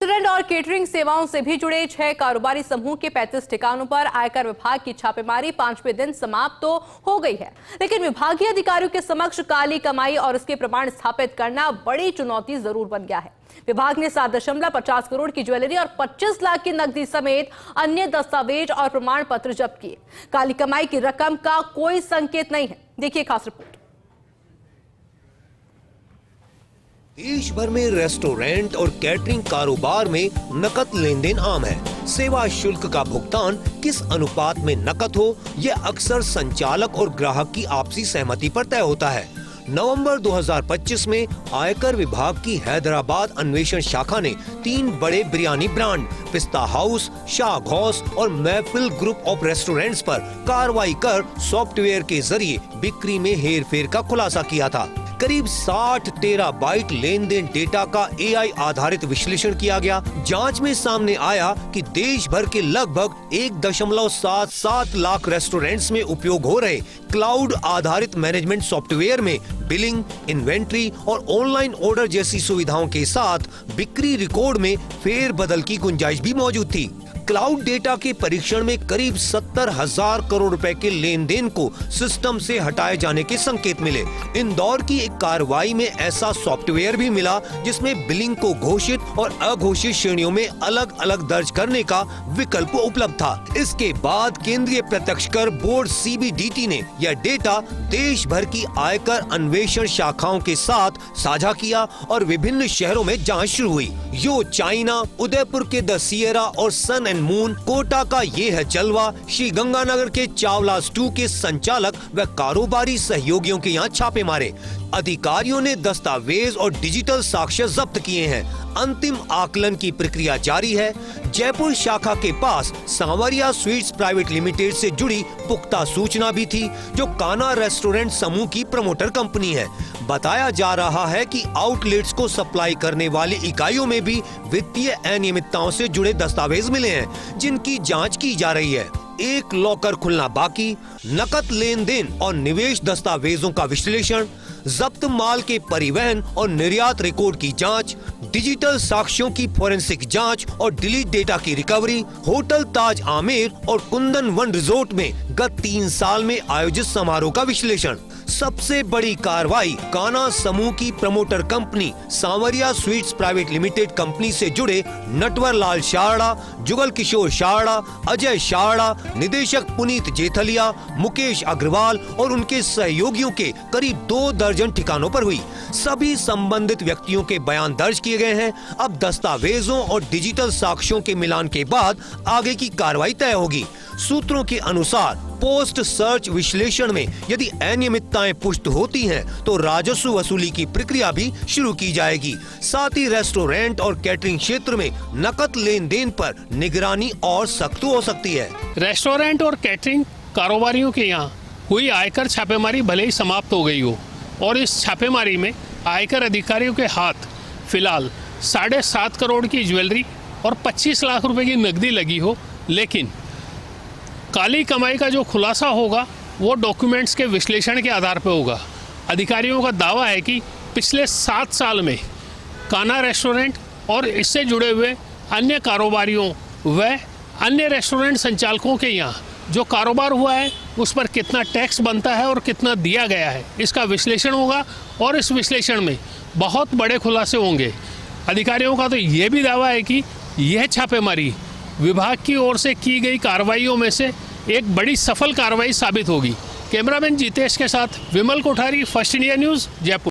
Restaurant और catering सेवाओं से भी जुड़े 6 कारोबारी समूह के 35 ठिकानों पर आयकर विभाग की छापेमारी 5वें दिन समाप्त तो हो गई है, लेकिन विभागीय अधिकारियों के समक्ष काली कमाई और उसके प्रमाण स्थापित करना बड़ी चुनौती जरूर बन गया है। विभाग ने 7.50 करोड़ की ज्वेलरी और 25 लाख की नकदी समेत अन्य दस्तावेज और प्रमाण पत्र जब्त किए। काली कमाई की रकम का कोई संकेत नहीं है। देखिए खास रिपोर्ट। देश भर में रेस्टोरेंट और कैटरिंग कारोबार में नकद लेन देन आम है। सेवा शुल्क का भुगतान किस अनुपात में नकद हो, यह अक्सर संचालक और ग्राहक की आपसी सहमति पर तय होता है। नवंबर 2025 में आयकर विभाग की हैदराबाद अन्वेषण शाखा ने 3 बड़े बिरयानी ब्रांड पिस्ता हाउस, शाह घौस और महफिल ग्रुप ऑफ रेस्टोरेंट्स पर कार्रवाई कर सॉफ्टवेयर के जरिए बिक्री में हेरफेर का खुलासा किया था। करीब 60 टेराबाइट लेन देन डेटा का AI आधारित विश्लेषण किया गया। जांच में सामने आया कि देश भर के लगभग 1.77 लाख रेस्टोरेंट्स में उपयोग हो रहे क्लाउड आधारित मैनेजमेंट सॉफ्टवेयर में बिलिंग, इन्वेंट्री और ऑनलाइन ऑर्डर जैसी सुविधाओं के साथ बिक्री रिकॉर्ड में फेरबदल की गुंजाइश भी मौजूद थी। क्लाउड डेटा के परीक्षण में करीब 70,000 करोड़ रुपए के लेन देन को सिस्टम से हटाए जाने के संकेत मिले। इंदौर की एक कार्रवाई में ऐसा सॉफ्टवेयर भी मिला जिसमें बिलिंग को घोषित और अघोषित श्रेणियों में अलग अलग दर्ज करने का विकल्प उपलब्ध था। इसके बाद केंद्रीय प्रत्यक्ष कर बोर्ड CBDT ने यह डेटा देश भर की आयकर अन्वेषण शाखाओं के साथ साझा किया और विभिन्न शहरों में जाँच शुरू हुई। यो चाइना, उदयपुर के द सिएरा और सन मून, कोटा का ये है जलवा, श्री गंगानगर के चावला स्टू के संचालक व कारोबारी सहयोगियों के यहाँ छापे मारे। अधिकारियों ने दस्तावेज और डिजिटल साक्ष्य जब्त किए हैं। अंतिम आकलन की प्रक्रिया जारी है। जयपुर शाखा के पास सांवरिया स्वीट्स प्राइवेट लिमिटेड से जुड़ी पुख्ता सूचना भी थी, जो काना रेस्टोरेंट समूह की प्रमोटर कंपनी है। बताया जा रहा है कि आउटलेट्स को सप्लाई करने वाली इकाइयों में भी वित्तीय अनियमितताओं से जुड़े दस्तावेज मिले हैं, जिनकी जांच की जा रही है। एक लॉकर खुलना बाकी, नकद लेन देन और निवेश दस्तावेजों का विश्लेषण, जब्त माल के परिवहन और निर्यात रिकॉर्ड की जांच, डिजिटल साक्ष्यों की फोरेंसिक जांच और डिलीट डेटा की रिकवरी, होटल ताज आमेर और कुंदन वन रिजोर्ट में गत 3 साल में आयोजित समारोह का विश्लेषण। सबसे बड़ी कार्रवाई काना समूह की प्रमोटर कंपनी सांवरिया स्वीट्स प्राइवेट लिमिटेड कंपनी से जुड़े नटवर लाल शारड़ा, जुगल किशोर शारड़ा, अजय शारड़ा, निदेशक पुनीत जेथलिया, मुकेश अग्रवाल और उनके सहयोगियों के करीब 2 दर्जन ठिकानों पर हुई। सभी संबंधित व्यक्तियों के बयान दर्ज किए गए हैं। अब दस्तावेजों और डिजिटल साक्ष्यों के मिलान के बाद आगे की कार्रवाई तय होगी। सूत्रों के अनुसार पोस्ट सर्च विश्लेषण में यदि अनियमितताएं पुष्ट होती हैं, तो राजस्व वसूली की प्रक्रिया भी शुरू की जाएगी। साथ ही रेस्टोरेंट और कैटरिंग क्षेत्र में नकद लेन देन पर निगरानी और सख्त हो सकती है। रेस्टोरेंट और कैटरिंग कारोबारियों के यहाँ हुई आयकर छापेमारी भले ही समाप्त हो गई हो, और इस छापेमारी में आयकर अधिकारियों के हाथ फिलहाल 7.5 करोड़ की ज्वेलरी और 25 लाख रुपए की नकदी लगी हो, लेकिन काली कमाई का जो खुलासा होगा वो डॉक्यूमेंट्स के विश्लेषण के आधार पर होगा। अधिकारियों का दावा है कि पिछले 7 साल में काना रेस्टोरेंट और इससे जुड़े हुए अन्य कारोबारियों व अन्य रेस्टोरेंट संचालकों के यहाँ जो कारोबार हुआ है उस पर कितना टैक्स बनता है और कितना दिया गया है, इसका विश्लेषण होगा और इस विश्लेषण में बहुत बड़े खुलासे होंगे। अधिकारियों का तो ये भी दावा है कि यह छापेमारी विभाग की ओर से की गई कार्रवाइयों में से एक बड़ी सफल कार्रवाई साबित होगी। कैमरामैन जितेश के साथ Vimal Kothari, first India news, Jaipur.